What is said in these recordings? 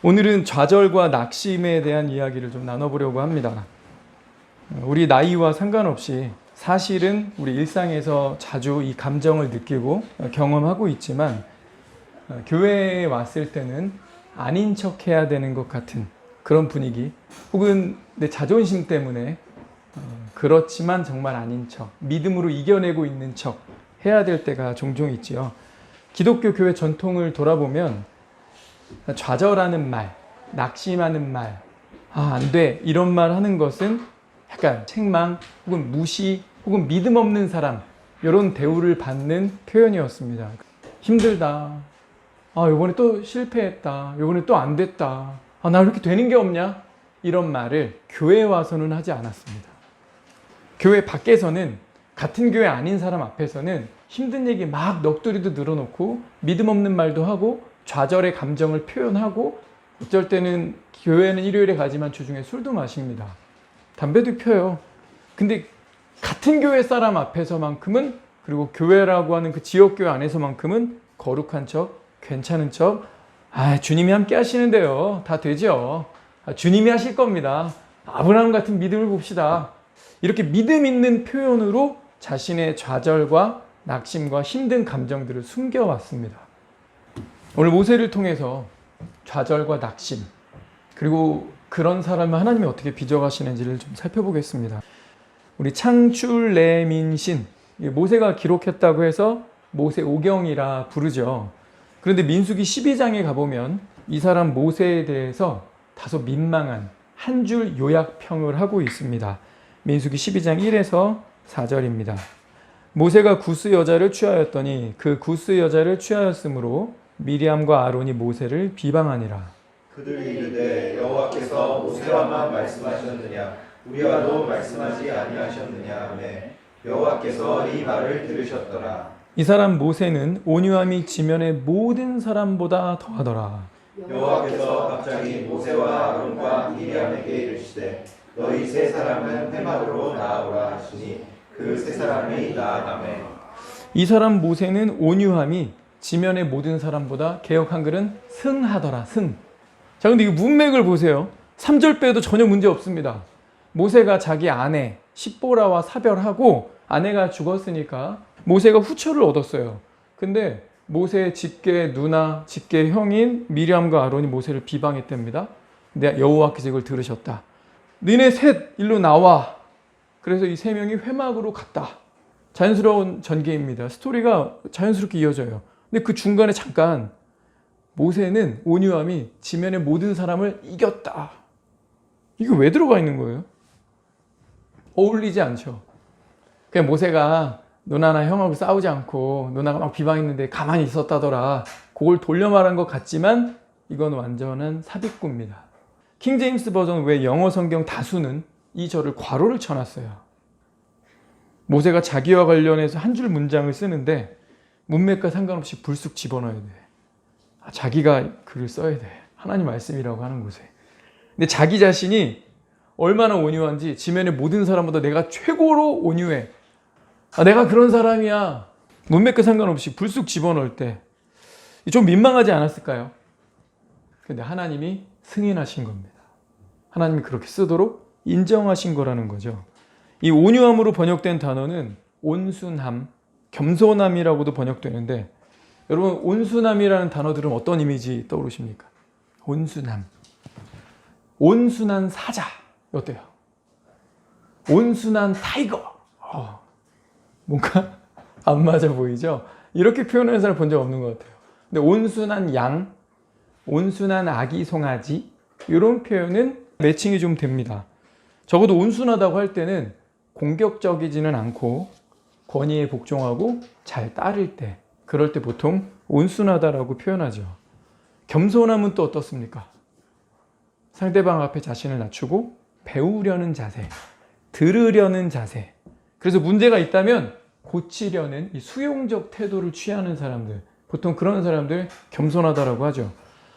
오늘은 좌절과 낙심에 대한 이야기를 좀 나눠보려고 합니다. 우리 나이와 상관없이 사실은 우리 일상에서 자주 이 감정을 느끼고 경험하고 있지만 교회에 왔을 때는 아닌 척 해야 되는 것 같은 그런 분위기, 혹은 내 자존심 때문에 그렇지만 정말 아닌 척, 믿음으로 이겨내고 있는 척 해야 될 때가 종종 있지요. 기독교 교회 전통을 돌아보면 좌절하는 말, 낙심하는 말, 안 돼, 이런 말 하는 것은 약간 책망 혹은 무시 혹은 믿음 없는 사람, 이런 대우를 받는 표현이었습니다. 힘들다, 요번에 또 실패했다, 요번에 또 안 됐다, 나 이렇게 되는 게 없냐, 이런 말을 교회에 와서는 하지 않았습니다. 교회 밖에서는, 같은 교회 아닌 사람 앞에서는 힘든 얘기 막 넋두리도 늘어놓고 믿음 없는 말도 하고 좌절의 감정을 표현하고, 어쩔 때는 교회는 일요일에 가지만 주중에 술도 마십니다. 담배도 펴요. 근데 같은 교회 사람 앞에서만큼은, 그리고 교회라고 하는 그 지역교회 안에서만큼은 거룩한 척, 괜찮은 척, 주님이 함께 하시는데요, 다 되죠. 주님이 하실 겁니다. 아브라함 같은 믿음을 봅시다. 이렇게 믿음 있는 표현으로 자신의 좌절과 낙심과 힘든 감정들을 숨겨왔습니다. 오늘 모세를 통해서 좌절과 낙심, 그리고 그런 사람을 하나님이 어떻게 빚어가시는지를 좀 살펴보겠습니다. 우리 창출레민신, 모세가 기록했다고 해서 모세오경이라 부르죠. 그런데 민수기 12장에 가보면 이 사람 모세에 대해서 다소 민망한 한 줄 요약평을 하고 있습니다. 민수기 12장 1에서 4절입니다. 모세가 구스 여자를 취하였더니 그 구스 여자를 취하였으므로 미리암과 아론이 모세를 비방하니라. 그들이 이르되 여호와께서 모세와만 말씀하셨느냐 우리와도 말씀하지 아니하셨느냐 하며 여호와께서 이 말을 들으셨더라. 이 사람 모세는 온유함이 지면의 모든 사람보다 더하더라. 여호와께서 갑자기 모세와 아론과 미리암에게 이르시되 너희 세 사람은 회막으로 나아오라 하시니 그 세 사람이 나아가매. 이 사람 모세는 온유함이 지면의 모든 사람보다, 개역 한글은 승하더라. 승. 자, 근데 이 문맥을 보세요. 3절 빼도 전혀 문제 없습니다. 모세가 자기 아내 십보라와 사별하고 아내가 죽었으니까 모세가 후처를 얻었어요. 근데 모세의 직계 누나, 직계 형인 미리암과 아론이 모세를 비방했답니다. 근데 여호와께서 이걸 들으셨다. 너네 셋 일로 나와. 그래서 이 세 명이 회막으로 갔다. 자연스러운 전개입니다. 스토리가 자연스럽게 이어져요. 근데 그 중간에 잠깐 모세는 온유함이 지면의 모든 사람을 이겼다. 이게 왜 들어가 있는 거예요? 어울리지 않죠. 그냥 모세가 누나나 형하고 싸우지 않고 누나가 막 비방했는데 가만히 있었다더라, 그걸 돌려 말한 것 같지만 이건 완전한 삽입구입니다. 킹제임스 버전 외 영어 성경 다수는 이 절을 괄호를 쳐놨어요. 모세가 자기와 관련해서 한 줄 문장을 쓰는데 문맥과 상관없이 불쑥 집어넣어야 돼. 자기가 글을 써야 돼. 하나님 말씀이라고 하는 곳에. 근데 자기 자신이 얼마나 온유한지, 지면의 모든 사람보다 내가 최고로 온유해, 내가 그런 사람이야, 문맥과 상관없이 불쑥 집어넣을 때 좀 민망하지 않았을까요? 근데 하나님이 승인하신 겁니다. 하나님이 그렇게 쓰도록 인정하신 거라는 거죠. 이 온유함으로 번역된 단어는 온순함, 겸손함이라고도 번역되는데, 여러분 온순함이라는 단어 들으면 어떤 이미지 떠오르십니까? 온순함, 온순한 사자 어때요? 온순한 타이거, 뭔가 안 맞아 보이죠? 이렇게 표현하는 사람 본 적 없는 것 같아요. 근데 온순한 양, 온순한 아기 송아지, 이런 표현은 매칭이 좀 됩니다. 적어도 온순하다고 할 때는 공격적이지는 않고 권위에 복종하고 잘 따를 때, 그럴 때 보통 온순하다라고 표현하죠. 겸손함은 또 어떻습니까? 상대방 앞에 자신을 낮추고 배우려는 자세, 들으려는 자세, 그래서 문제가 있다면 고치려는 이 수용적 태도를 취하는 사람들, 보통 그런 사람들 겸손하다라고 하죠.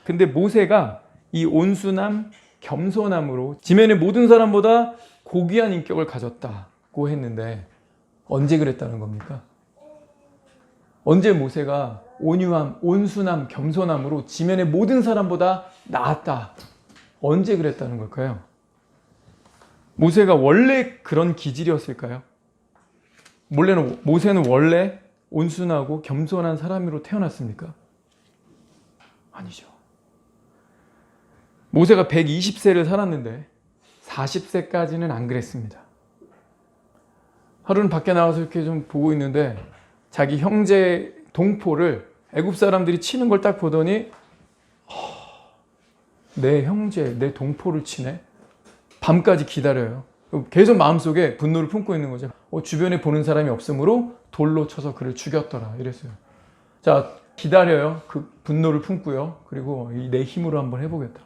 근데 모세가 이 온순함, 겸손함으로 지면의 모든 사람보다 고귀한 인격을 가졌다고 했는데 언제 그랬다는 겁니까? 언제 모세가 온유함, 온순함, 겸손함으로 지면의 모든 사람보다 나았다. 언제 그랬다는 걸까요? 모세가 원래 그런 기질이었을까요? 모세는 원래 온순하고 겸손한 사람으로 태어났습니까? 아니죠. 모세가 120세를 살았는데 40세까지는 안 그랬습니다. 하루는 밖에 나와서 이렇게 좀 보고 있는데 자기 형제 동포를 애굽 사람들이 치는 걸 딱 보더니 내 형제, 내 동포를 치네? 밤까지 기다려요. 계속 마음속에 분노를 품고 있는 거죠. 주변에 보는 사람이 없으므로 돌로 쳐서 그를 죽였더라 이랬어요. 자, 기다려요. 그 분노를 품고요. 그리고 내 힘으로 한번 해보겠다.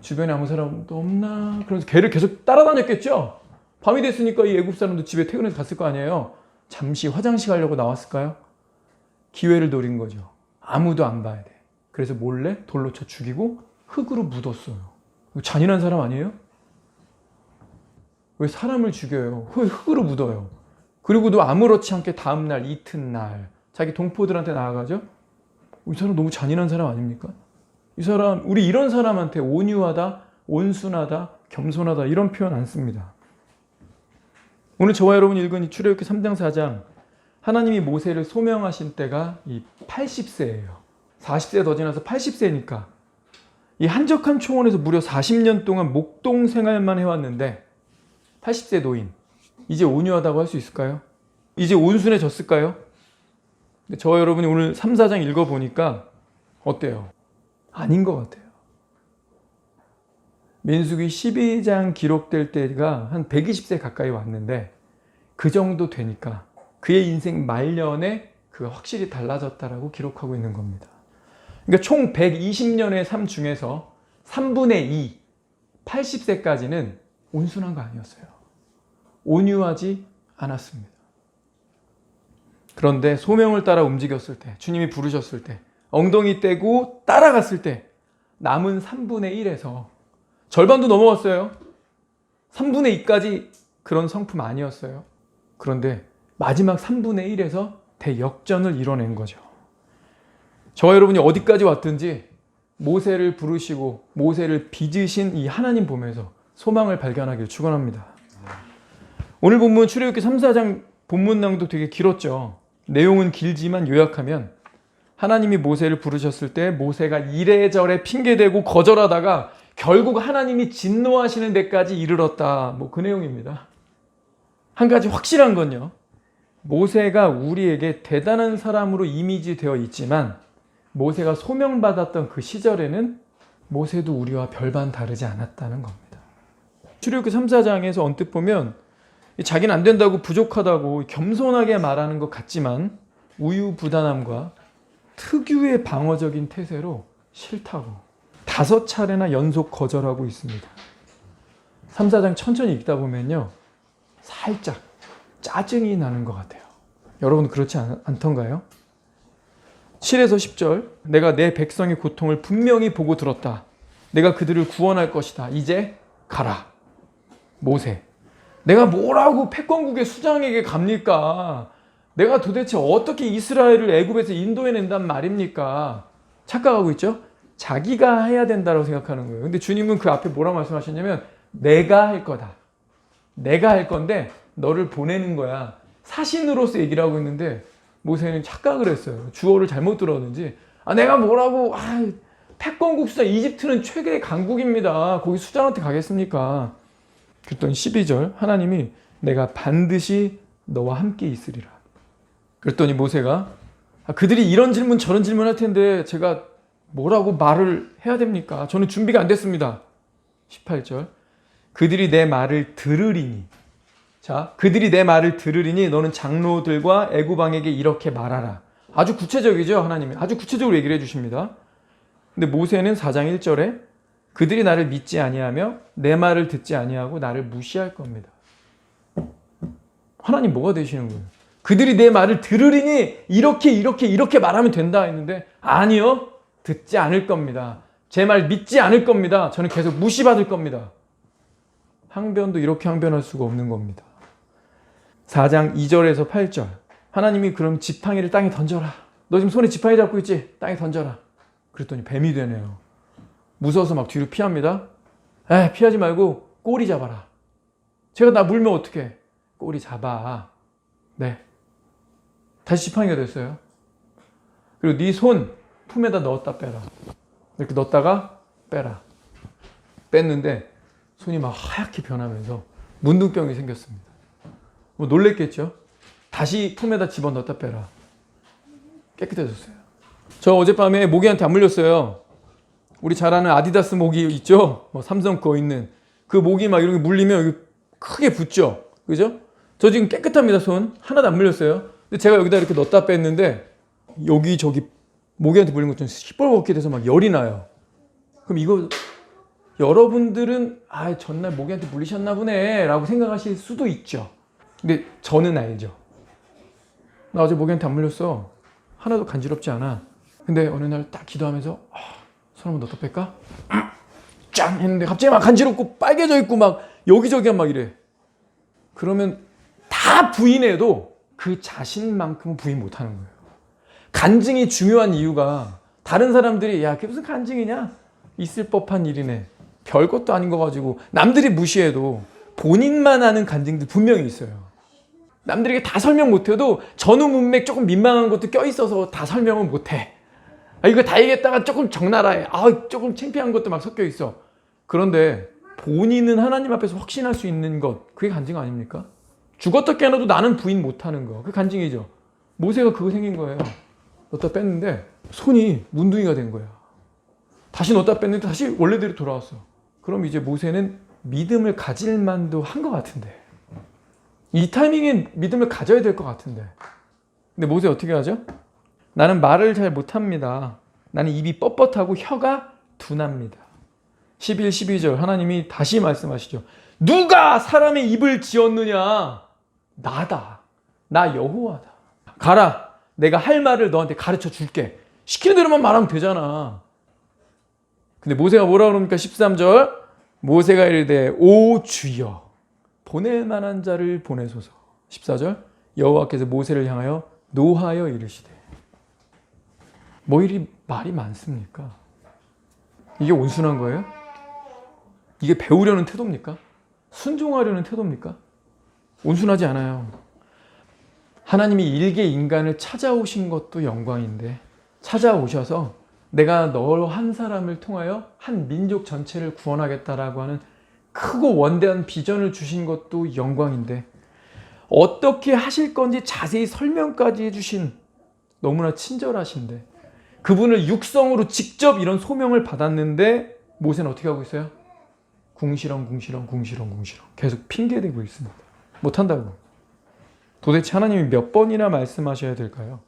주변에 아무 사람도 없나? 그러면서 걔를 계속 따라다녔겠죠? 밤이 됐으니까 이 애굽 사람도 집에 퇴근해서 갔을 거 아니에요. 잠시 화장실 가려고 나왔을까요? 기회를 노린 거죠. 아무도 안 봐야 돼. 그래서 몰래 돌로 쳐 죽이고 흙으로 묻었어요. 잔인한 사람 아니에요? 왜 사람을 죽여요? 흙으로 묻어요. 그리고도 아무렇지 않게 다음날 이튿날 자기 동포들한테 나아가죠. 이 사람 너무 잔인한 사람 아닙니까? 이 사람, 우리 이런 사람한테 온유하다, 온순하다, 겸손하다 이런 표현 안 씁니다. 오늘 저와 여러분이 읽은 이 출애굽기 3장 4장 하나님이 모세를 소명하신 때가 이 80세예요. 40세 더 지나서 80세니까 이 한적한 초원에서 무려 40년 동안 목동 생활만 해왔는데 80세 노인, 이제 온유하다고 할 수 있을까요? 이제 온순해졌을까요? 저와 여러분이 오늘 3, 4장 읽어보니까 어때요? 아닌 것 같아요. 민수기 12장 기록될 때가 한 120세 가까이 왔는데 그 정도 되니까 그의 인생 말년에 그가 확실히 달라졌다라고 기록하고 있는 겁니다. 그러니까 총 120년의 삶 중에서 3분의 2, 80세까지는 온순한 거 아니었어요. 온유하지 않았습니다. 그런데 소명을 따라 움직였을 때, 주님이 부르셨을 때, 엉덩이 떼고 따라갔을 때 남은 3분의 1에서 절반도 넘어갔어요. 3분의 2까지 그런 성품 아니었어요. 그런데 마지막 3분의 1에서 대역전을 이뤄낸 거죠. 저와 여러분이 어디까지 왔든지 모세를 부르시고 모세를 빚으신 이 하나님 보면서 소망을 발견하길 축원합니다. 오늘 본문 출애굽기 3, 4장 본문 낭도 되게 길었죠. 내용은 길지만 요약하면 하나님이 모세를 부르셨을 때 모세가 이래저래 핑계대고 거절하다가 결국 하나님이 진노하시는 데까지 이르렀다. 그 내용입니다. 한 가지 확실한 건요. 모세가 우리에게 대단한 사람으로 이미지 되어 있지만 모세가 소명받았던 그 시절에는 모세도 우리와 별반 다르지 않았다는 겁니다. 출애굽기 3, 4장에서 언뜻 보면 자기는 안 된다고 부족하다고 겸손하게 말하는 것 같지만 우유부단함과 특유의 방어적인 태세로 싫다고 5차례나 연속 거절하고 있습니다. 3, 4장 천천히 읽다 보면요. 살짝 짜증이 나는 것 같아요. 여러분 그렇지 않던가요? 7에서 10절 내가 내 백성의 고통을 분명히 보고 들었다. 내가 그들을 구원할 것이다. 이제 가라. 모세. 내가 뭐라고 패권국의 수장에게 갑니까? 내가 도대체 어떻게 이스라엘을 애굽에서 인도해낸단 말입니까? 착각하고 있죠? 자기가 해야 된다고 생각하는 거예요. 근데 주님은 그 앞에 뭐라고 말씀하셨냐면 내가 할 거다. 내가 할 건데 너를 보내는 거야. 사신으로서 얘기를 하고 있는데 모세는 착각을 했어요. 주어를 잘못 들었는지 내가 뭐라고 패권국 수장 이집트는 최고의 강국입니다. 거기 수장한테 가겠습니까? 그랬더니 12절 하나님이 내가 반드시 너와 함께 있으리라. 그랬더니 모세가 그들이 이런 질문 저런 질문 할 텐데 제가 뭐라고 말을 해야 됩니까? 저는 준비가 안 됐습니다. 18절 그들이 내 말을 들으리니 자, 그들이 내 말을 들으리니 너는 장로들과 애굽 왕에게 이렇게 말하라. 아주 구체적이죠. 하나님이 아주 구체적으로 얘기를 해주십니다. 근데 모세는 4장 1절에 그들이 나를 믿지 아니하며 내 말을 듣지 아니하고 나를 무시할 겁니다. 하나님 뭐가 되시는 거예요? 그들이 내 말을 들으리니 이렇게 말하면 된다 했는데 아니요. 듣지 않을 겁니다. 제 말 믿지 않을 겁니다. 저는 계속 무시받을 겁니다. 항변도 이렇게 항변할 수가 없는 겁니다. 4장 2절에서 8절 하나님이 그럼 지팡이를 땅에 던져라. 너 지금 손에 지팡이 잡고 있지? 땅에 던져라. 그랬더니 뱀이 되네요. 무서워서 막 뒤로 피합니다. 피하지 말고 꼬리 잡아라. 제가 나 물면 어떡해? 꼬리 잡아. 네. 다시 지팡이가 됐어요. 그리고 네 손 품에다 넣었다 빼라. 이렇게 넣었다가 빼라. 뺐는데 손이 막 하얗게 변하면서 문둥병이 생겼습니다. 뭐 놀랬겠죠? 다시 품에다 집어넣었다 빼라. 깨끗해졌어요. 저 어젯밤에 모기한테 안 물렸어요. 우리 잘 아는 아디다스 모기 있죠? 뭐 삼성 거 있는 그 모기 막 이렇게 물리면 여기 크게 붓죠? 그죠? 저 지금 깨끗합니다. 손 하나도 안 물렸어요. 근데 제가 여기다 이렇게 넣었다 뺐는데 여기저기 모기한테 물린 것처럼 시뻘겋게 돼서 막 열이 나요. 그럼 이거 여러분들은 전날 모기한테 물리셨나 보네 라고 생각하실 수도 있죠. 근데 저는 알죠. 나 어제 모기한테 안 물렸어. 하나도 간지럽지 않아. 근데 어느 날 딱 기도하면서 손 한번 넣다 뺄까? 짱 했는데 갑자기 막 간지럽고 빨개져 있고 막 여기저기가 막 이래. 그러면 다 부인해도 그 자신만큼은 부인 못하는 거예요. 간증이 중요한 이유가 다른 사람들이 야 그게 무슨 간증이냐? 있을 법한 일이네. 별것도 아닌 거 가지고 남들이 무시해도 본인만 아는 간증들 분명히 있어요. 남들에게 다 설명 못해도 전후 문맥 조금 민망한 것도 껴있어서 다 설명은 못해. 이거 다 얘기했다가 조금 적나라해. 조금 창피한 것도 막 섞여 있어. 그런데 본인은 하나님 앞에서 확신할 수 있는 것, 그게 간증 아닙니까? 죽었다 깨어나도 나는 부인 못하는 거, 그게 간증이죠. 모세가 그거 생긴 거예요. 넣다 뺐는데 손이 문둥이가 된 거야. 다시 넣다 뺐는데 다시 원래대로 돌아왔어. 그럼 이제 모세는 믿음을 가질 만도 한 것 같은데, 이 타이밍에 믿음을 가져야 될 것 같은데, 근데 모세 어떻게 하죠? 나는 말을 잘 못합니다. 나는 입이 뻣뻣하고 혀가 둔합니다. 11, 12절 하나님이 다시 말씀하시죠. 누가 사람의 입을 지었느냐? 나다. 나 여호와다. 가라. 내가 할 말을 너한테 가르쳐 줄게. 시키는 대로만 말하면 되잖아. 근데 모세가 뭐라 그럽니까? 13절 모세가 이르되 오 주여 보낼 만한 자를 보내소서. 14절 여호와께서 모세를 향하여 노하여 이르시되. 뭐 이리 말이 많습니까? 이게 온순한 거예요? 이게 배우려는 태도입니까? 순종하려는 태도입니까? 온순하지 않아요. 하나님이 일개 인간을 찾아오신 것도 영광인데, 찾아오셔서 내가 너 한 사람을 통하여 한 민족 전체를 구원하겠다라고 하는 크고 원대한 비전을 주신 것도 영광인데, 어떻게 하실 건지 자세히 설명까지 해주신 너무나 친절하신데, 그분을 육성으로 직접 이런 소명을 받았는데 모세는 어떻게 하고 있어요? 궁시렁 계속 핑계대고 있습니다. 못한다고. 도대체 하나님이 몇 번이나 말씀하셔야 될까요?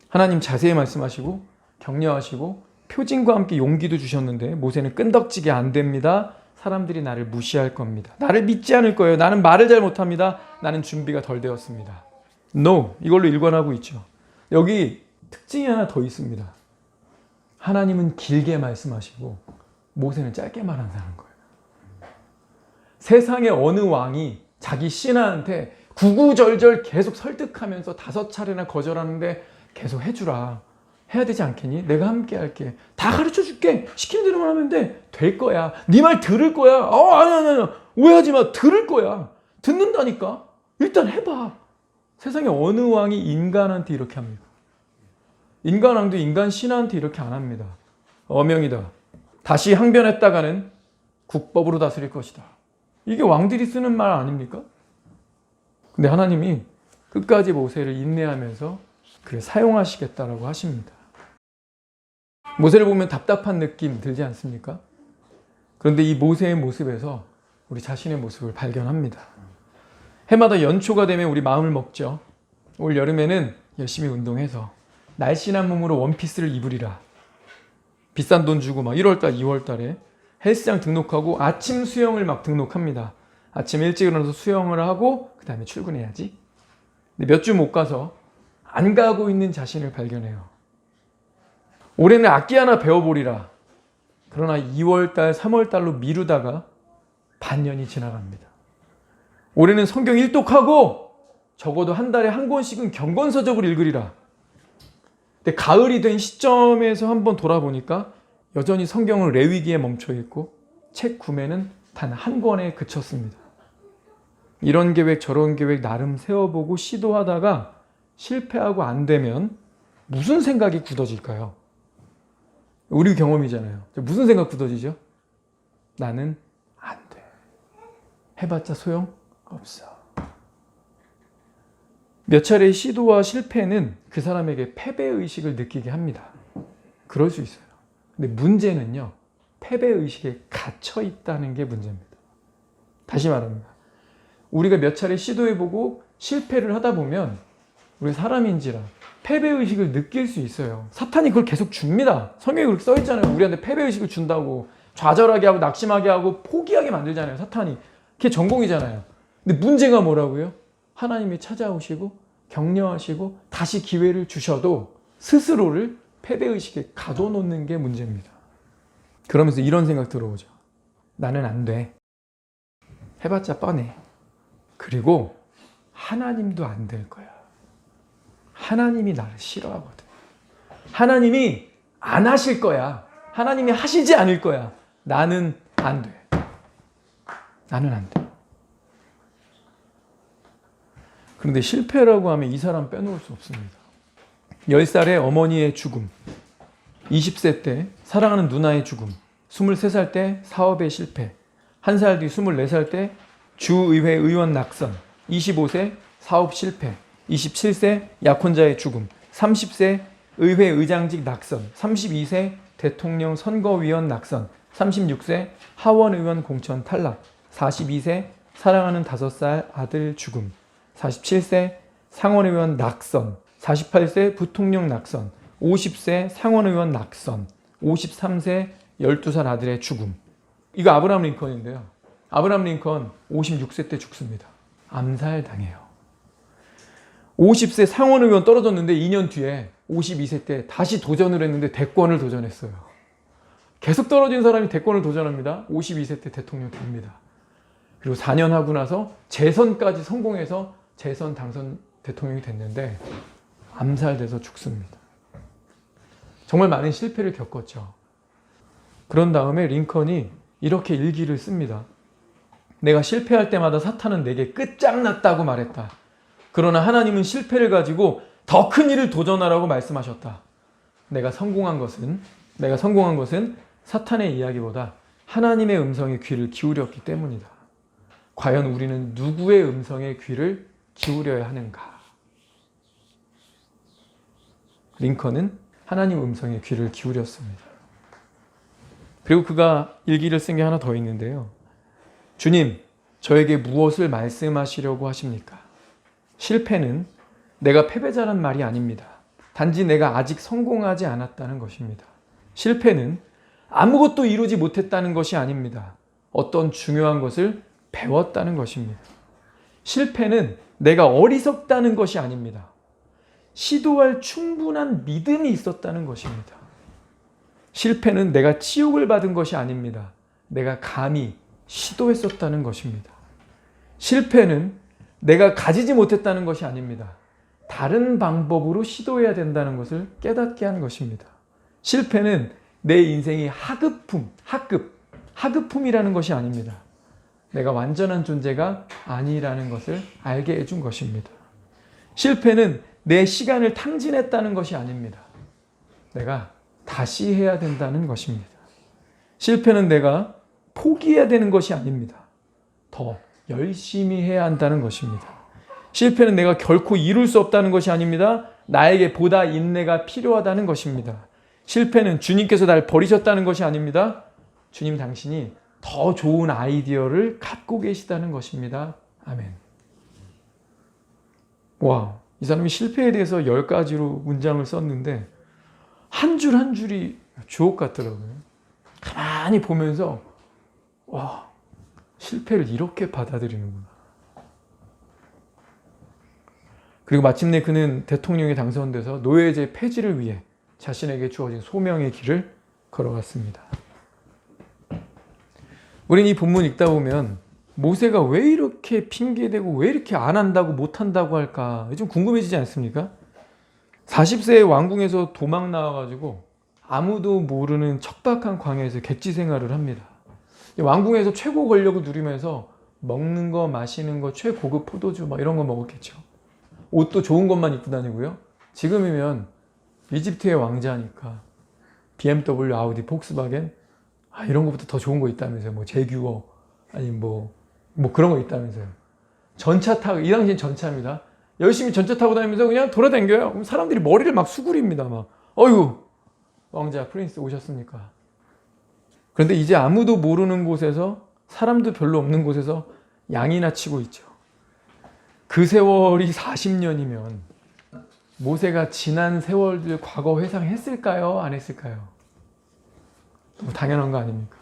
하나님 자세히 말씀하시고 격려하시고 표징과 함께 용기도 주셨는데 모세는 끈덕지게 안 됩니다. 사람들이 나를 무시할 겁니다. 나를 믿지 않을 거예요. 나는 말을 잘 못합니다. 나는 준비가 덜 되었습니다. No, 이걸로 일관하고 있죠. 여기 특징이 하나 더 있습니다. 하나님은 길게 말씀하시고 모세는 짧게 말한다는 거예요. 세상의 어느 왕이 자기 신하한테 구구절절 계속 설득하면서 5차례나 거절하는데 계속 해주라. 해야 되지 않겠니? 내가 함께 할게. 다 가르쳐줄게. 시키는 대로만 하면 돼. 될 거야. 네 말 들을 거야. 아니. 오해하지 마. 들을 거야. 듣는다니까. 일단 해봐. 세상에 어느 왕이 인간한테 이렇게 합니까? 인간 왕도 인간 신하한테 이렇게 안 합니다. 어명이다. 다시 항변했다가는 국법으로 다스릴 것이다. 이게 왕들이 쓰는 말 아닙니까? 근데 하나님이 끝까지 모세를 인내하면서 그를 사용하시겠다라고 하십니다. 모세를 보면 답답한 느낌 들지 않습니까? 그런데 이 모세의 모습에서 우리 자신의 모습을 발견합니다. 해마다 연초가 되면 우리 마음을 먹죠. 올 여름에는 열심히 운동해서 날씬한 몸으로 원피스를 입으리라. 비싼 돈 주고 막 1월달, 2월달에 헬스장 등록하고 아침 수영을 막 등록합니다. 아침 일찍 일어나서 수영을 하고 그 다음에 출근해야지. 근데 몇 주 못 가서 안 가고 있는 자신을 발견해요. 올해는 악기 하나 배워보리라. 그러나 2월달, 3월달로 미루다가 반년이 지나갑니다. 올해는 성경 1독하고 적어도 한 달에 한 권씩은 경건서적을 읽으리라. 근데 가을이 된 시점에서 한번 돌아보니까 여전히 성경은 레위기에 멈춰 있고 책 구매는 단 한 권에 그쳤습니다. 이런 계획 저런 계획 나름 세워보고 시도하다가 실패하고 안 되면 무슨 생각이 굳어질까요? 우리 경험이잖아요. 무슨 생각 굳어지죠? 나는 안 돼. 해봤자 소용없어. 몇 차례의 시도와 실패는 그 사람에게 패배의식을 느끼게 합니다. 그럴 수 있어요. 근데 문제는요, 패배의식에 갇혀 있다는 게 문제입니다. 다시 말합니다. 우리가 몇 차례 시도해보고 실패를 하다 보면 우리 사람인지라 패배의식을 느낄 수 있어요. 사탄이 그걸 계속 줍니다. 성경에 그렇게 써있잖아요. 우리한테 패배의식을 준다고. 좌절하게 하고 낙심하게 하고 포기하게 만들잖아요. 사탄이. 그게 전공이잖아요. 근데 문제가 뭐라고요? 하나님이 찾아오시고 격려하시고 다시 기회를 주셔도 스스로를 패배의식에 가둬놓는 게 문제입니다. 그러면서 이런 생각 들어오죠. 나는 안 돼. 해봤자 뻔해. 그리고 하나님도 안 될 거야. 하나님이 나를 싫어하거든. 하나님이 안 하실 거야. 하나님이 하시지 않을 거야. 나는 안 돼. 나는 안 돼. 그런데 실패라고 하면 이 사람 빼놓을 수 없습니다. 10살에 어머니의 죽음, 20세 때 사랑하는 누나의 죽음, 23살 때 사업의 실패, 1살 뒤 24살 때 주의회 의원 낙선, 25세 사업 실패, 27세 약혼자의 죽음, 30세 의회 의장직 낙선, 32세 대통령 선거위원 낙선, 36세 하원의원 공천 탈락, 42세 사랑하는 5살 아들 죽음, 47세 상원의원 낙선, 48세 부통령 낙선, 50세 상원의원 낙선, 53세 12살 아들의 죽음. 이거 아브라함 링컨인데요. 아브라함 링컨 56세 때 죽습니다. 암살당해요. 50세 상원의원 떨어졌는데 2년 뒤에 52세 때 다시 도전을 했는데 대권을 도전했어요. 계속 떨어진 사람이 대권을 도전합니다. 52세 때 대통령 됩니다. 그리고 4년 하고 나서 재선까지 성공해서 재선 당선 대통령이 됐는데 암살돼서 죽습니다. 정말 많은 실패를 겪었죠. 그런 다음에 링컨이 이렇게 일기를 씁니다. 내가 실패할 때마다 사탄은 내게 끝장났다고 말했다. 그러나 하나님은 실패를 가지고 더 큰 일을 도전하라고 말씀하셨다. 내가 성공한 것은 사탄의 이야기보다 하나님의 음성에 귀를 기울였기 때문이다. 과연 우리는 누구의 음성에 귀를 기울여야 하는가? 링컨은 하나님 음성에 귀를 기울였습니다. 그리고 그가 일기를 쓴 게 하나 더 있는데요. 주님, 저에게 무엇을 말씀하시려고 하십니까? 실패는 내가 패배자란 말이 아닙니다. 단지 내가 아직 성공하지 않았다는 것입니다. 실패는 아무것도 이루지 못했다는 것이 아닙니다. 어떤 중요한 것을 배웠다는 것입니다. 실패는 내가 어리석다는 것이 아닙니다. 시도할 충분한 믿음이 있었다는 것입니다. 실패는 내가 치욕을 받은 것이 아닙니다. 내가 감히 시도했었다는 것입니다. 실패는 내가 가지지 못했다는 것이 아닙니다. 다른 방법으로 시도해야 된다는 것을 깨닫게 한 것입니다. 실패는 내 인생이 하급품이라는 것이 아닙니다. 내가 완전한 존재가 아니라는 것을 알게 해준 것입니다. 실패는 내 시간을 탕진했다는 것이 아닙니다. 내가 다시 해야 된다는 것입니다. 실패는 내가 포기해야 되는 것이 아닙니다. 더 열심히 해야 한다는 것입니다. 실패는 내가 결코 이룰 수 없다는 것이 아닙니다. 나에게 보다 인내가 필요하다는 것입니다. 실패는 주님께서 날 버리셨다는 것이 아닙니다. 주님 당신이 더 좋은 아이디어를 갖고 계시다는 것입니다. 아멘. 와, 이 사람이 실패에 대해서 10가지로 문장을 썼는데 한 줄 한 줄이 주옥 같더라고요. 가만히 보면서 와, 실패를 이렇게 받아들이는구나. 그리고 마침내 그는 대통령에 당선돼서 노예제 폐지를 위해 자신에게 주어진 소명의 길을 걸어갔습니다. 우린 이 본문 읽다 보면 모세가 왜 이렇게 핑계대고 왜 이렇게 안 한다고 못 한다고 할까? 좀 궁금해지지 않습니까? 40세의 왕궁에서 도망 나와가지고 아무도 모르는 척박한 광야에서 객지 생활을 합니다. 왕궁에서 최고 권력을 누리면서 먹는 거, 마시는 거, 최고급 포도주 막 이런 거 먹었겠죠. 옷도 좋은 것만 입고 다니고요. 지금이면 이집트의 왕자니까 BMW, 아우디, 폭스바겐 이런 것부터 더 좋은 거 있다면서요. 뭐 제규어 아니 뭐 그런 거 있다면서요. 전차 타고 이 당시엔 전차입니다. 열심히 전차 타고 다니면서 그냥 돌아다녀요. 그럼 사람들이 머리를 막 수그립니다. 막 어휴 왕자 프린스 오셨습니까? 그런데 이제 아무도 모르는 곳에서 사람도 별로 없는 곳에서 양이나 치고 있죠. 그 세월이 40년이면 모세가 지난 세월들 과거 회상했을까요? 안 했을까요? 너무 당연한 거 아닙니까?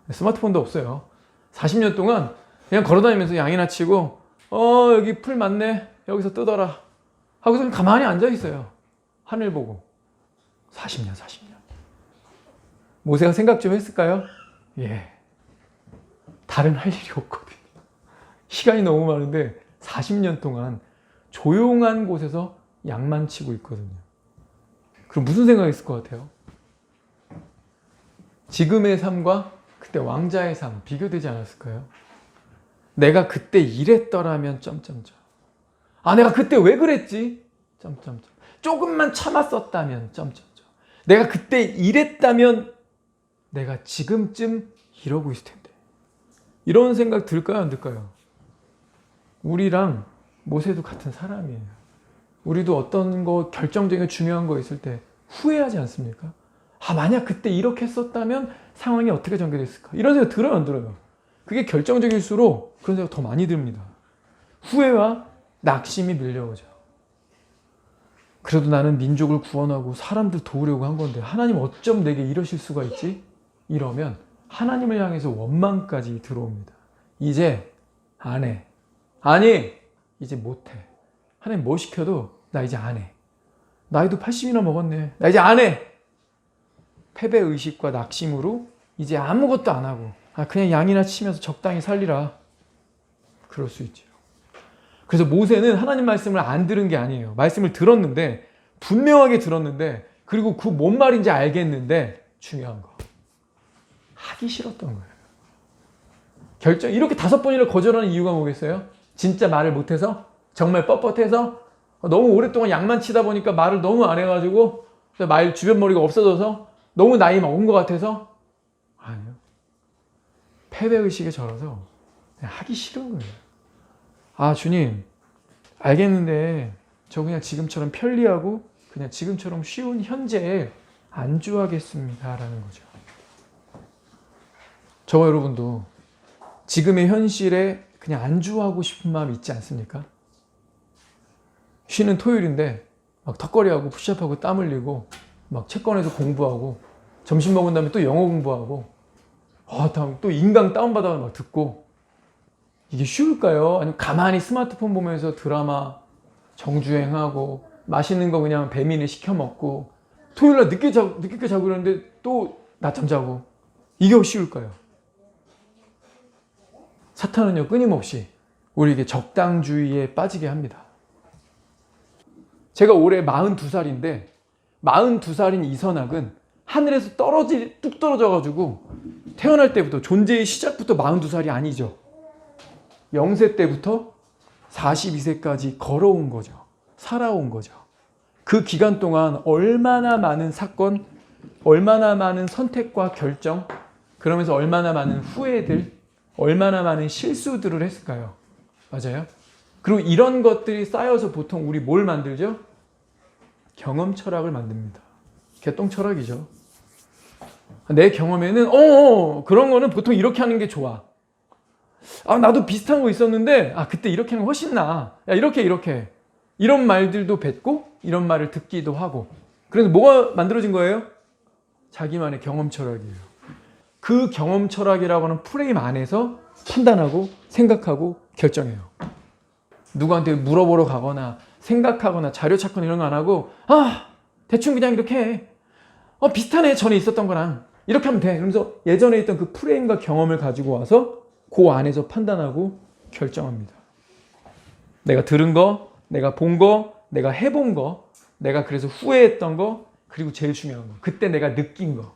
스마트폰도 없어요. 40년 동안 그냥 걸어다니면서 양이나 치고 여기 풀 많네 여기서 뜯어라 하고서 그냥 가만히 앉아 있어요. 하늘 보고 40년 모세가 생각 좀 했을까요? 예, 다른 할 일이 없거든요. 시간이 너무 많은데 40년 동안 조용한 곳에서 양만 치고 있거든요. 그럼 무슨 생각했을 것 같아요? 지금의 삶과 그때 왕자의 삶 비교되지 않았을까요? 내가 그때 이랬더라면 점점점. 내가 그때 왜 그랬지? 점점점. 조금만 참았었다면 점점점. 내가 그때 이랬다면 내가 지금쯤 이러고 있을 텐데. 이런 생각 들까요? 안 들까요? 우리랑 모세도 같은 사람이에요. 우리도 어떤 거 결정적인 중요한 거 있을 때 후회하지 않습니까? 만약 그때 이렇게 했었다면 상황이 어떻게 전개됐을까? 이런 생각 들어요, 안 들어요? 그게 결정적일수록 그런 생각 더 많이 듭니다. 후회와 낙심이 밀려오죠. 그래도 나는 민족을 구원하고 사람들 도우려고 한 건데 하나님 어쩜 내게 이러실 수가 있지? 이러면 하나님을 향해서 원망까지 들어옵니다. 이제 안 해. 아니, 이제 못 해. 하나님 뭐 시켜도 나 이제 안 해. 나이도 80이나 먹었네. 나 이제 안 해. 패배의식과 낙심으로 이제 아무것도 안 하고 그냥 양이나 치면서 적당히 살리라. 그럴 수 있죠. 그래서 모세는 하나님 말씀을 안 들은 게 아니에요. 말씀을 들었는데 분명하게 들었는데 그리고 그 뭔 말인지 알겠는데 중요한 거 하기 싫었던 거예요. 이렇게 5번이나 거절하는 이유가 뭐겠어요? 진짜 말을 못해서? 정말 뻣뻣해서? 너무 오랫동안 양만 치다 보니까 말을 너무 안 해가지고 말 주변 머리가 없어져서? 너무 나이 먹은 것 같아서? 아니요. 패배의식에 절어서 그냥 하기 싫은 거예요. 주님 알겠는데 저 그냥 지금처럼 편리하고 그냥 지금처럼 쉬운 현재에 안주하겠습니다 라는 거죠. 저와 여러분도 지금의 현실에 그냥 안주하고 싶은 마음 있지 않습니까? 쉬는 토요일인데 막 턱걸이하고 푸시업하고 땀 흘리고 막 책 꺼내서 공부하고 점심 먹은 다음에 또 영어 공부하고 다음 또 인강 다운받아서 막 듣고 이게 쉬울까요? 아니면 가만히 스마트폰 보면서 드라마 정주행하고 맛있는 거 그냥 배민에 시켜 먹고 토요일날 늦게 자고 그러는데 또 낮잠 자고 이게 쉬울까요? 사탄은요 끊임없이 우리에게 적당주의에 빠지게 합니다. 제가 올해 42살인데 42살인 이선학은 하늘에서 뚝 떨어져가지고 태어날 때부터 존재의 시작부터 42살이 아니죠. 0세 때부터 42세까지 걸어온 거죠. 살아온 거죠. 그 기간 동안 얼마나 많은 사건, 얼마나 많은 선택과 결정, 그러면서 얼마나 많은 후회들, 얼마나 많은 실수들을 했을까요? 맞아요? 그리고 이런 것들이 쌓여서 보통 우리 뭘 만들죠? 경험 철학을 만듭니다. 개똥 철학이죠. 내 경험에는 그런 거는 보통 이렇게 하는 게 좋아. 나도 비슷한 거 있었는데 그때 이렇게 하는 거 훨씬 나아. 야 이렇게 이런 말들도 뱉고 이런 말을 듣기도 하고. 그래서 뭐가 만들어진 거예요? 자기만의 경험 철학이에요. 그 경험 철학이라고 하는 프레임 안에서 판단하고 생각하고 결정해요. 누구한테 물어보러 가거나 생각하거나 자료 찾거나 이런 거 안 하고 대충 그냥 이렇게 해. 비슷하네 전에 있었던 거랑 이렇게 하면 돼. 그러면서 예전에 있던 그 프레임과 경험을 가지고 와서 그 안에서 판단하고 결정합니다. 내가 들은 거, 내가 본 거, 내가 해본 거, 내가 그래서 후회했던 거, 그리고 제일 중요한 거, 그때 내가 느낀 거.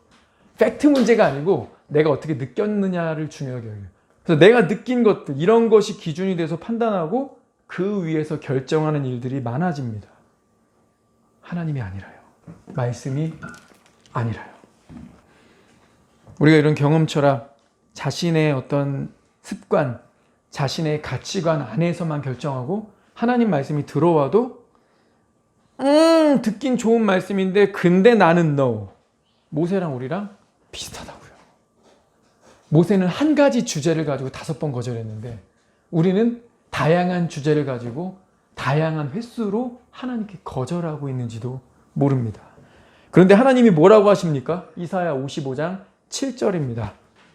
팩트 문제가 아니고 내가 어떻게 느꼈느냐를 중요하게 여겨요. 그래서 내가 느낀 것들, 이런 것이 기준이 돼서 판단하고 그 위에서 결정하는 일들이 많아집니다. 하나님이 아니라요. 말씀이 아니라요. 우리가 이런 경험 철학, 자신의 어떤 습관, 자신의 가치관 안에서만 결정하고 하나님 말씀이 들어와도 듣긴 좋은 말씀인데 근데 나는 no. 모세랑 우리랑 비슷하다고요. 모세는 한 가지 주제를 가지고 5번 거절했는데 우리는 다양한 주제를 가지고 다양한 횟수로 하나님께 거절하고 있는지도 모릅니다. 그런데 하나님이 뭐라고 하십니까? 이사야 55장 7절입니다.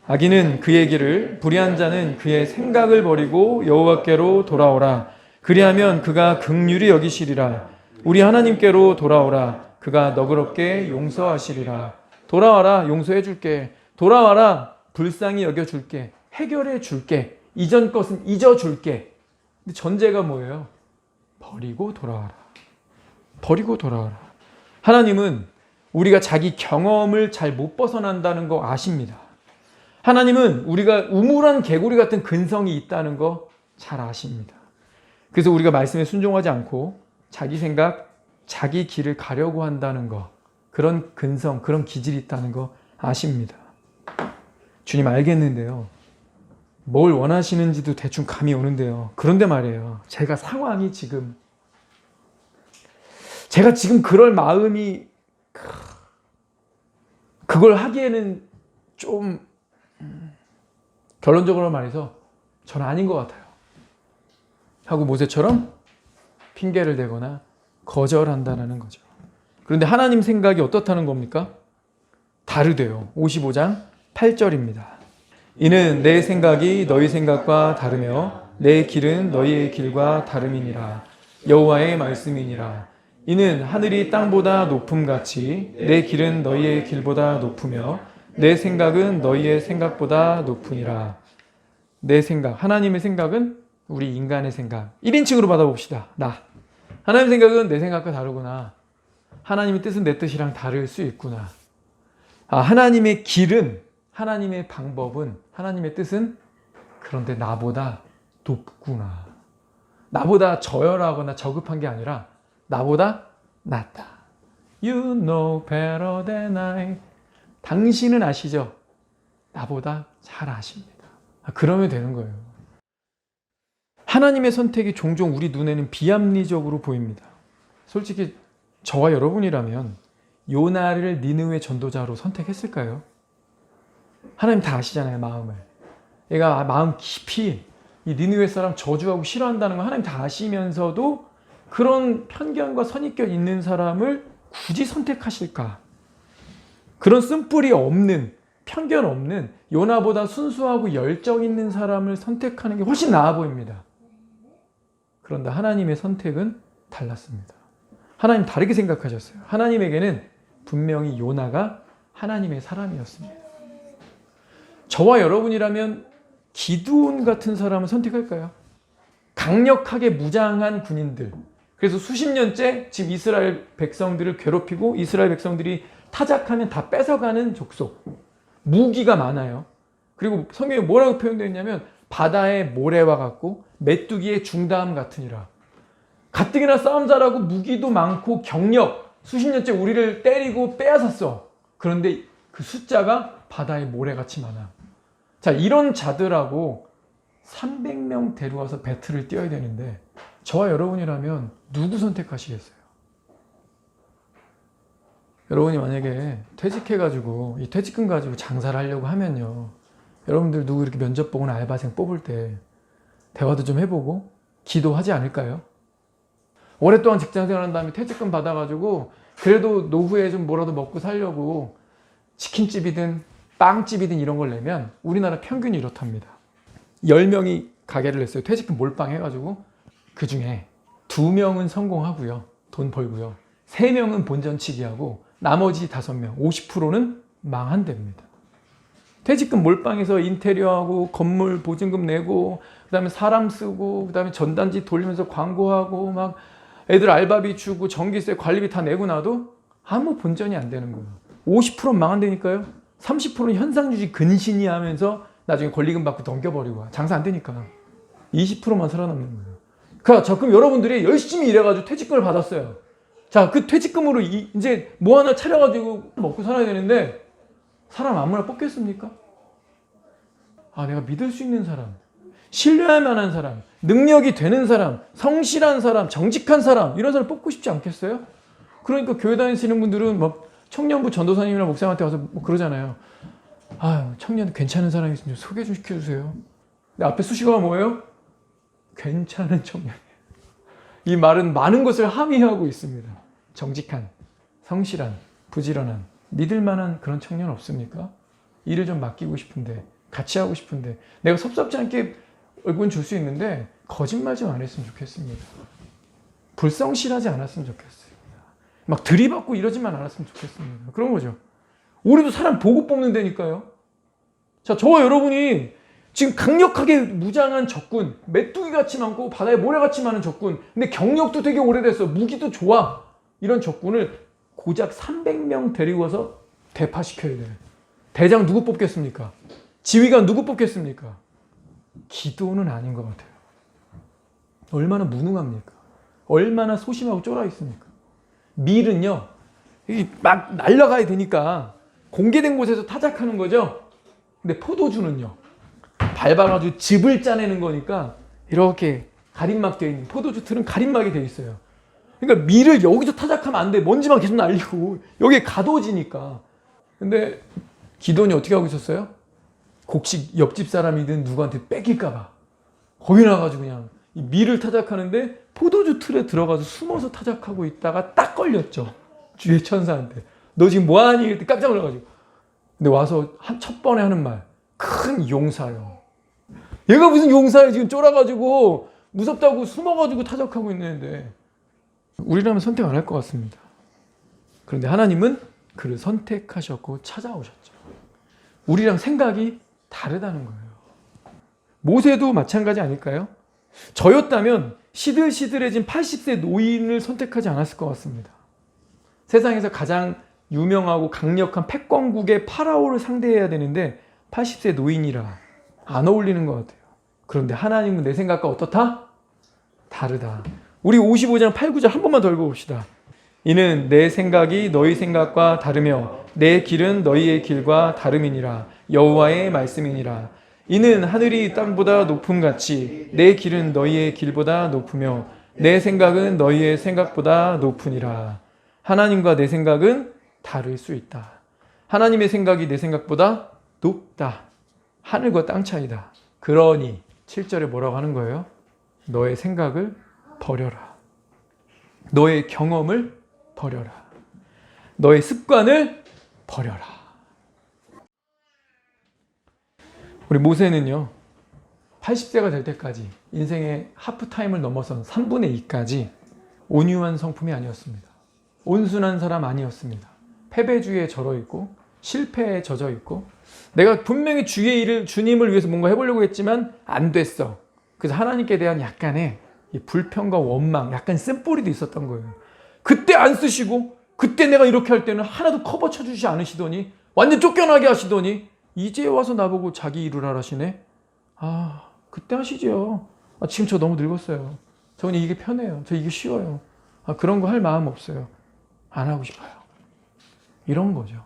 악인은 그의 길을, 불의한 자는 그의 생각을 버리고 여호와께로 돌아오라. 그리하면 그가 긍휼히 여기시리라. 우리 하나님께로 돌아오라. 그가 너그럽게 용서하시리라. 돌아와라. 용서해 줄게. 돌아와라. 불쌍히 여겨 줄게. 해결해 줄게. 이전 것은 잊어 줄게. 근데 전제가 뭐예요? 버리고 돌아와라. 버리고 돌아와라. 하나님은 우리가 자기 경험을 잘 못 벗어난다는 거 아십니다. 하나님은 우리가 우물한 개구리 같은 근성이 있다는 거 잘 아십니다. 그래서 우리가 말씀에 순종하지 않고 자기 생각, 자기 길을 가려고 한다는 거, 그런 근성, 그런 기질이 있다는 거 아십니다. 주님 알겠는데요. 뭘 원하시는지도 대충 감이 오는데요. 그런데 말이에요. 제가 지금 그럴 마음이 그걸 하기에는 좀 결론적으로 말해서 저는 아닌 것 같아요. 하고 모세처럼 핑계를 대거나 거절한다는 거죠. 그런데 하나님 생각이 어떻다는 겁니까? 다르대요. 55장 8절입니다. 이는 내 생각이 너희 생각과 다르며 내 길은 너희의 길과 다름이니라. 여호와의 말씀이니라. 이는 하늘이 땅보다 높음같이 내 길은 너희의 길보다 높으며 내 생각은 너희의 생각보다 높으니라. 내 생각, 하나님의 생각은 우리 인간의 생각. 1인칭으로 받아봅시다. 나. 하나님의 생각은 내 생각과 다르구나. 하나님의 뜻은 내 뜻이랑 다를 수 있구나. 하나님의 길은, 하나님의 방법은, 하나님의 뜻은 그런데 나보다 높구나. 나보다 저열하거나 저급한 게 아니라 나보다 낫다. You know better than I. 당신은 아시죠? 나보다 잘 아십니다. 그러면 되는 거예요. 하나님의 선택이 종종 우리 눈에는 비합리적으로 보입니다. 솔직히 저와 여러분이라면 요나를 니느웨 전도자로 선택했을까요? 하나님 다 아시잖아요, 마음을. 얘가 마음 깊이 이 니느웨 사람 저주하고 싫어한다는 거 하나님 다 아시면서도 그런 편견과 선입견 있는 사람을 굳이 선택하실까? 그런 쓴뿌리 없는, 편견 없는 요나보다 순수하고 열정 있는 사람을 선택하는 게 훨씬 나아 보입니다. 그런데 하나님의 선택은 달랐습니다. 하나님 다르게 생각하셨어요. 하나님에게는 분명히 요나가 하나님의 사람이었습니다. 저와 여러분이라면 기드온 같은 사람을 선택할까요? 강력하게 무장한 군인들. 그래서 수십 년째 지금 이스라엘 백성들을 괴롭히고 이스라엘 백성들이 타작하면 다 뺏어가는 족속. 무기가 많아요. 그리고 성경에 뭐라고 표현되어 있냐면 바다의 모래와 같고 메뚜기의 중다함 같으니라. 가뜩이나 싸움 잘하고 무기도 많고 경력, 수십 년째 우리를 때리고 빼앗았어. 그런데 그 숫자가 바다의 모래같이 많아. 자, 이런 자들하고 300명 데려와서 배틀을 뛰어야 되는데 저와 여러분이라면 누구 선택하시겠어요? 여러분이 만약에 퇴직해가지고 이 퇴직금 가지고 장사를 하려고 하면요, 여러분들 누구 이렇게 면접 보거나 알바생 뽑을 때 대화도 좀 해보고 기도하지 않을까요? 오랫동안 직장생활 한 다음에 퇴직금 받아가지고 그래도 노후에 좀 뭐라도 먹고 살려고 치킨집이든 빵집이든 이런 걸 내면 우리나라 평균이 이렇답니다. 10명이 가게를 냈어요. 퇴직금 몰빵 해가지고 그 중에 2명은 성공하고요, 돈 벌고요, 3명은 본전치기하고 나머지 5명, 50%는 망한답니다. 퇴직금 몰빵해서 인테리어하고 건물 보증금 내고 그다음에 사람 쓰고 그다음에 전단지 돌리면서 광고하고 막 애들 알바비 주고 전기세 관리비 다 내고 나도 아무 본전이 안 되는 거예요. 50%는 망한다니까요. 30%는 현상유지 근신이 하면서 나중에 권리금 받고 넘겨버리고 장사 안 되니까 20%만 살아남는 거예요. 그러니까 그럼 여러분들이 열심히 일해가지고 퇴직금을 받았어요. 자, 그 퇴직금으로 이제 뭐 하나 차려가지고 먹고 살아야 되는데 사람 아무나 뽑겠습니까? 아, 내가 믿을 수 있는 사람, 신뢰할 만한 사람, 능력이 되는 사람, 성실한 사람, 정직한 사람 이런 사람 뽑고 싶지 않겠어요? 그러니까 교회 다니시는 분들은 막 청년부 전도사님이나 목사님한테 와서 뭐 그러잖아요. 아, 청년 괜찮은 사람이 있으면 소개 좀 시켜주세요. 근데 앞에 수식어가 뭐예요? 괜찮은 청년이에요. 이 말은 많은 것을 함의하고 있습니다. 정직한, 성실한, 부지런한, 믿을 만한 그런 청년 없습니까? 일을 좀 맡기고 싶은데, 같이 하고 싶은데, 내가 섭섭지 않게 얼굴 줄 수 있는데 거짓말 좀 안 했으면 좋겠습니다. 불성실하지 않았으면 좋겠습니다. 막 들이받고 이러지만 않았으면 좋겠습니다. 그런 거죠. 우리도 사람 보고 뽑는 데니까요. 자, 저와 여러분이 지금 강력하게 무장한 적군, 메뚜기같이 많고 바다에 모래같이 많은 적군, 근데 경력도 되게 오래됐어, 무기도 좋아, 이런 적군을 고작 300명 데리고 와서 대파시켜야 돼. 대장 누구 뽑겠습니까? 지휘관 누구 뽑겠습니까? 기도는 아닌 것 같아요. 얼마나 무능합니까? 얼마나 소심하고 쫄아 있습니까? 밀은요, 막 날아가야 되니까 공개된 곳에서 타작하는 거죠. 근데 포도주는요, 밟아가지고 즙을 짜내는 거니까 이렇게 가림막 되어 있는, 포도주 틀은 가림막이 되어 있어요. 그러니까 밀을 여기서 타작하면 안 돼. 먼지만 계속 날리고 여기에 가둬지니까. 근데 기돈이 어떻게 하고 있었어요? 곡식 옆집 사람이든 누구한테 뺏길까봐 거기 나가지고 그냥 이 밀을 타작하는데 포도주 틀에 들어가서 숨어서 타작하고 있다가 딱 걸렸죠. 주의 천사한테. 너 지금 뭐하니? 이랬더니 깜짝 놀라가지고. 근데 와서 첫 번에 하는 말, 큰 용사요. 얘가 무슨 용사예요? 지금 쫄아가지고 무섭다고 숨어가지고 타작하고 있는데. 우리라면 선택 안 할 것 같습니다. 그런데 하나님은 그를 선택하셨고 찾아오셨죠. 우리랑 생각이 다르다는 거예요. 모세도 마찬가지 아닐까요? 저였다면 시들시들해진 80세 노인을 선택하지 않았을 것 같습니다. 세상에서 가장 유명하고 강력한 패권국의 파라오를 상대해야 되는데 80세 노인이라 안 어울리는 것 같아요. 그런데 하나님은 내 생각과 어떻다? 다르다. 우리 55장 8, 9절 한 번만 더 읽어봅시다. 이는 내 생각이 너희 생각과 다르며 내 길은 너희의 길과 다름이니라. 여호와의 말씀이니라. 이는 하늘이 땅보다 높음같이 내 길은 너희의 길보다 높으며 내 생각은 너희의 생각보다 높으니라. 하나님과 내 생각은 다를 수 있다. 하나님의 생각이 내 생각보다 높다. 하늘과 땅 차이다. 그러니 7절에 뭐라고 하는 거예요? 너의 생각을 버려라. 너의 경험을 버려라. 너의 습관을 버려라. 우리 모세는요, 80세가 될 때까지 인생의 하프타임을 넘어선 3분의 2까지 온유한 성품이 아니었습니다. 온순한 사람 아니었습니다. 패배주의에 절어 있고 실패에 젖어 있고 내가 분명히 주의 일을 주님을 위해서 뭔가 해보려고 했지만 안 됐어. 그래서 하나님께 대한 약간의 이 불평과 원망, 약간 쓴뿌리도 있었던 거예요. 그때 안 쓰시고 그때 내가 이렇게 할 때는 하나도 커버 쳐주지 않으시더니 완전 쫓겨나게 하시더니 이제 와서 나보고 자기 일을 하라시네. 아, 그때 하시죠. 아, 지금 저 너무 늙었어요. 저는 이게 편해요. 저 이게 쉬워요. 아, 그런 거 할 마음 없어요. 안 하고 싶어요. 이런 거죠.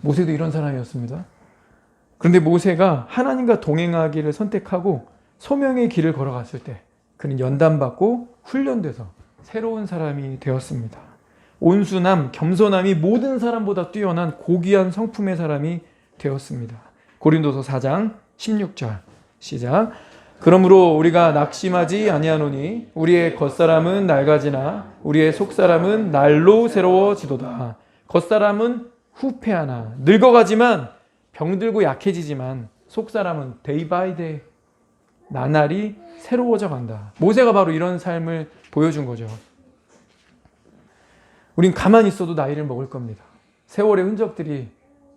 모세도 이런 사람이었습니다. 그런데 모세가 하나님과 동행하기를 선택하고 소명의 길을 걸어갔을 때 그는 연단받고 훈련돼서 새로운 사람이 되었습니다. 온순함, 겸손함이 모든 사람보다 뛰어난 고귀한 성품의 사람이 되었습니다. 고린도서 4장 16절 시작. 그러므로 우리가 낙심하지 아니하노니 우리의 겉사람은 낡아지나 우리의 속사람은 날로 새로워지도다. 겉사람은 후패하나 늙어가지만 병들고 약해지지만 속사람은 데이 바이 데이 나날이 새로워져 간다. 모세가 바로 이런 삶을 보여준 거죠. 우린 가만히 있어도 나이를 먹을 겁니다. 세월의 흔적들이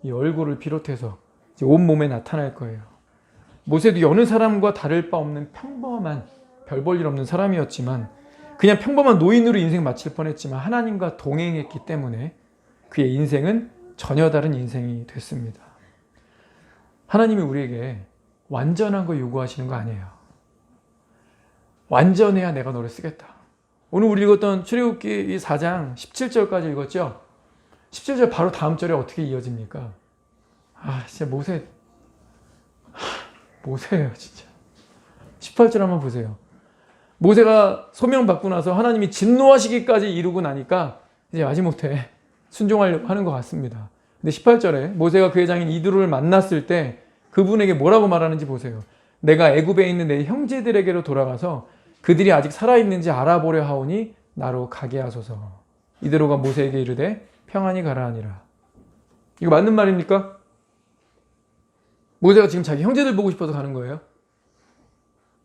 이 얼굴을 비롯해서 이제 온몸에 나타날 거예요. 모세도 여느 사람과 다를 바 없는 평범한 별 볼 일 없는 사람이었지만 그냥 평범한 노인으로 인생 마칠 뻔했지만 하나님과 동행했기 때문에 그의 인생은 전혀 다른 인생이 됐습니다. 하나님이 우리에게 완전한 거 요구하시는 거 아니에요. 완전해야 내가 너를 쓰겠다. 오늘 우리 읽었던 출애굽기 4장 17절까지 읽었죠? 17절 바로 다음 절에 어떻게 이어집니까? 진짜 모세예요 진짜. 18절 한번 보세요. 모세가 소명 받고 나서 하나님이 진노하시기까지 이루고 나니까 이제 마지못해 순종하려고 하는 것 같습니다. 근데 18절에 모세가 그의 장인 이드로를 만났을 때 그분에게 뭐라고 말하는지 보세요. 내가 애굽에 있는 내 형제들에게로 돌아가서 그들이 아직 살아있는지 알아보려 하오니 나로 가게 하소서. 이드로가 모세에게 이르되 평안히 가라 하니라. 이거 맞는 말입니까? 모세가 지금 자기 형제들 보고 싶어서 가는 거예요?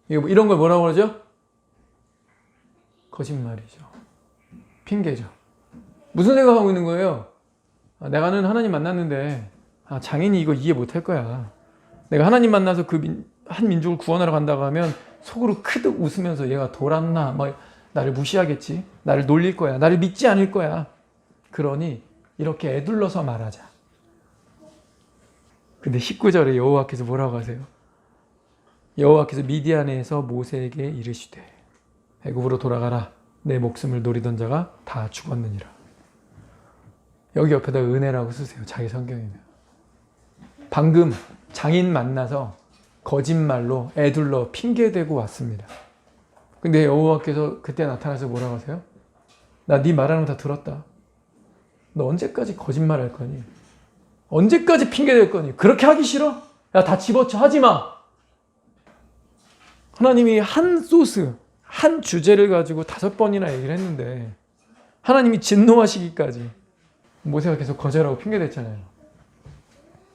이런 걸 뭐라고 그러죠? 거짓말이죠. 핑계죠. 무슨 생각하고 있는 거예요? 내가는 하나님 만났는데 장인이 이거 이해 못할 거야. 내가 하나님 만나서 한 민족을 구원하러 간다고 하면 속으로 크득 웃으면서 얘가 돌았나 나를 무시하겠지. 나를 놀릴 거야. 나를 믿지 않을 거야. 그러니 이렇게 애둘러서 말하자. 근데 19절에 여호와께서 뭐라고 하세요? 여호와께서 미디안에서 모세에게 이르시되 애굽으로 돌아가라. 내 목숨을 노리던 자가 다 죽었느니라. 여기 옆에다 은혜라고 쓰세요. 자기 성경이면. 방금 장인 만나서 거짓말로 애둘러 핑계대고 왔습니다. 근데 여호와께서 그때 나타나서 뭐라고 하세요? 나 네 말하는 거 다 들었다. 너 언제까지 거짓말할 거니? 언제까지 핑계댈 거니? 그렇게 하기 싫어? 야, 다 집어쳐. 하지 마. 하나님이 한 소스, 한 주제를 가지고 5번이나 얘기를 했는데 하나님이 진노하시기까지 모세가 계속 거절하고 핑계댔잖아요.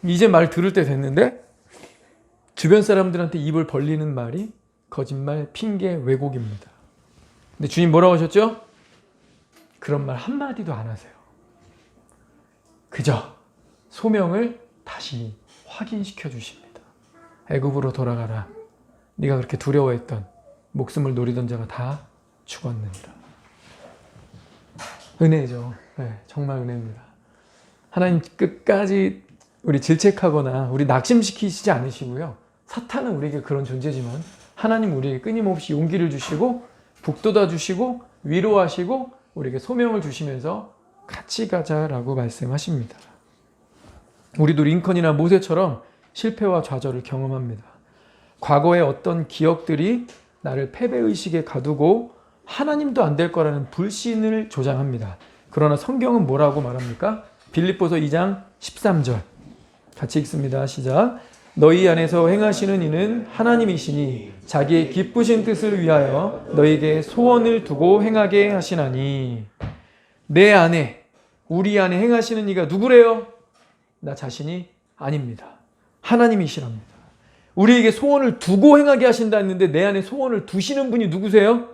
이제 말 들을 때 됐는데 주변 사람들한테 입을 벌리는 말이 거짓말, 핑계, 왜곡입니다. 근데 주님 뭐라고 하셨죠? 그런 말 한마디도 안 하세요. 그저 소명을 다시 확인시켜 주십니다. 애굽으로 돌아가라. 네가 그렇게 두려워했던 목숨을 노리던 자가 다 죽었느니라. 은혜죠. 네, 정말 은혜입니다. 하나님 끝까지 우리 질책하거나 우리 낙심시키시지 않으시고요. 사탄은 우리에게 그런 존재지만 하나님 우리에게 끊임없이 용기를 주시고 북돋아 주시고 위로하시고 우리에게 소명을 주시면서 같이 가자라고 말씀하십니다. 우리도 링컨이나 모세처럼 실패와 좌절을 경험합니다. 과거의 어떤 기억들이 나를 패배의식에 가두고 하나님도 안 될 거라는 불신을 조장합니다. 그러나 성경은 뭐라고 말합니까? 빌립보서 2장 13절 같이 읽습니다. 시작. 너희 안에서 행하시는 이는 하나님이시니 자기의 기쁘신 뜻을 위하여 너희에게 소원을 두고 행하게 하시나니. 내 안에, 우리 안에 행하시는 이가 누구래요? 나 자신이 아닙니다. 하나님이시랍니다. 우리에게 소원을 두고 행하게 하신다 했는데 내 안에 소원을 두시는 분이 누구세요?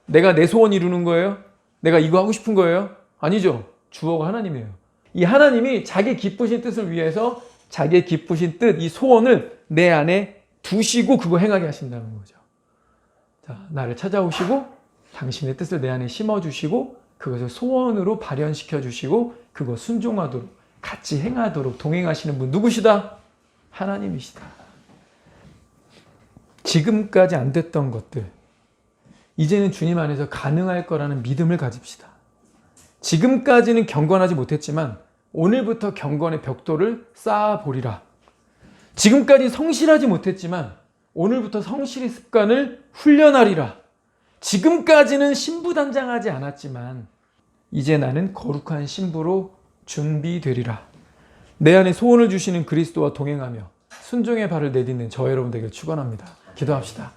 내가 내 소원 이루는 거예요? 내가 이거 하고 싶은 거예요? 아니죠. 주어가 하나님이에요. 이 하나님이 자기 기쁘신 뜻을 위해서 자기의 기쁘신 뜻, 이 소원을 내 안에 두시고 그거 행하게 하신다는 거죠. 자, 나를 찾아오시고 당신의 뜻을 내 안에 심어주시고 그것을 소원으로 발현시켜 주시고 그거 순종하도록 같이 행하도록 동행하시는 분 누구시다? 하나님이시다. 지금까지 안 됐던 것들 이제는 주님 안에서 가능할 거라는 믿음을 가집시다. 지금까지는 경건하지 못했지만 오늘부터 경건의 벽돌을 쌓아보리라. 지금까지 성실하지 못했지만 오늘부터 성실의 습관을 훈련하리라. 지금까지는 신부단장하지 않았지만 이제 나는 거룩한 신부로 준비되리라. 내 안에 소원을 주시는 그리스도와 동행하며 순종의 발을 내딛는 저 여러분 되길 축원합니다. 기도합시다.